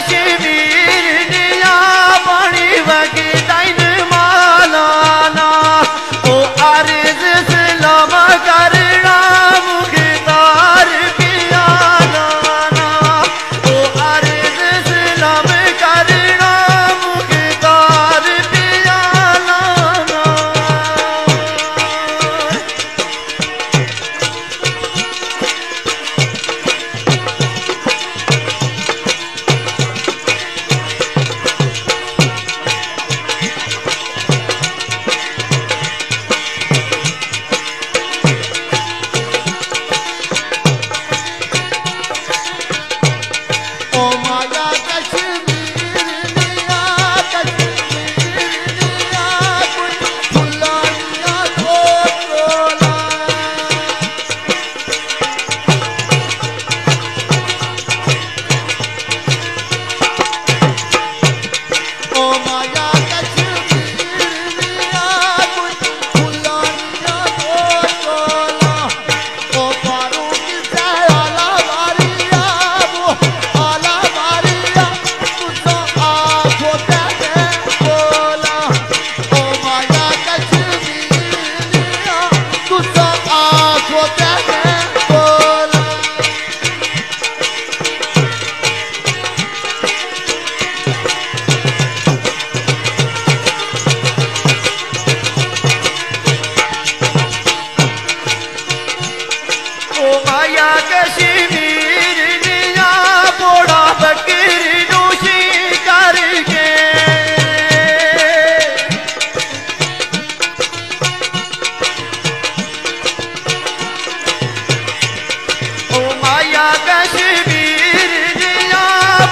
कश्मीर दिया पानी वगदाइन मालाना ओ अर्ज सलाम करना मुख्तार पिया लाना ओ अर्ज सलाम करना मुख्तार पिया लाना। माया कश्मीर दिया बोड़ा बकरी नूशी करके ओ माया कश्मीर दिया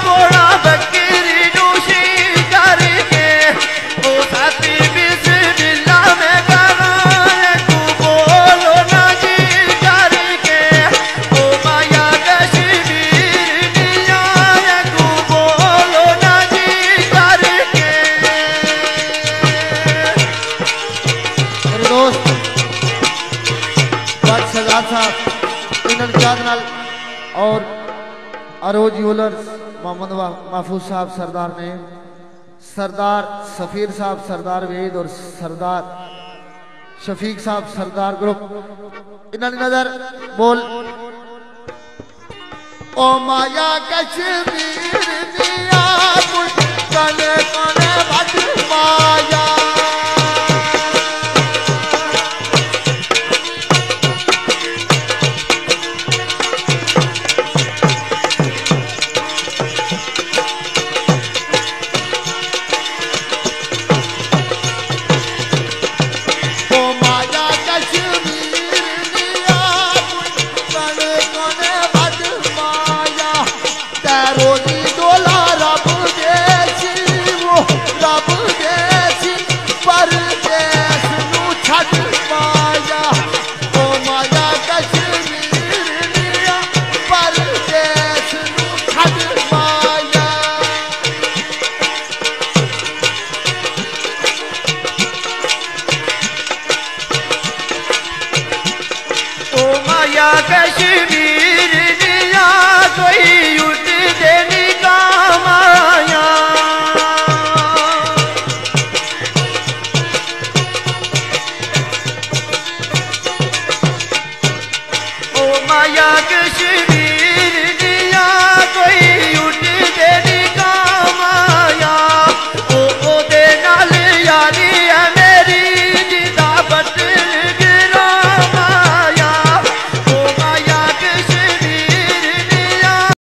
बोड़ा बकरी नूशी करके ओ साथी बिस्मिल्लाह में कराए तू बोलो ना जी करके ओ माया कश्मीर दिया तू बोलो ना जी करके। मेरे दोस्त बट सजाद साहब इन्हन चाँद नाल और अरोज ज्वेलर्स मोहम्मद महफूज साहब सरदार ने सरदार सफीर साहब सरदार वेद और सरदार शफीक साहब सरदार ग्रुप इन्होंने नजर बोल ओ माया कश्मीर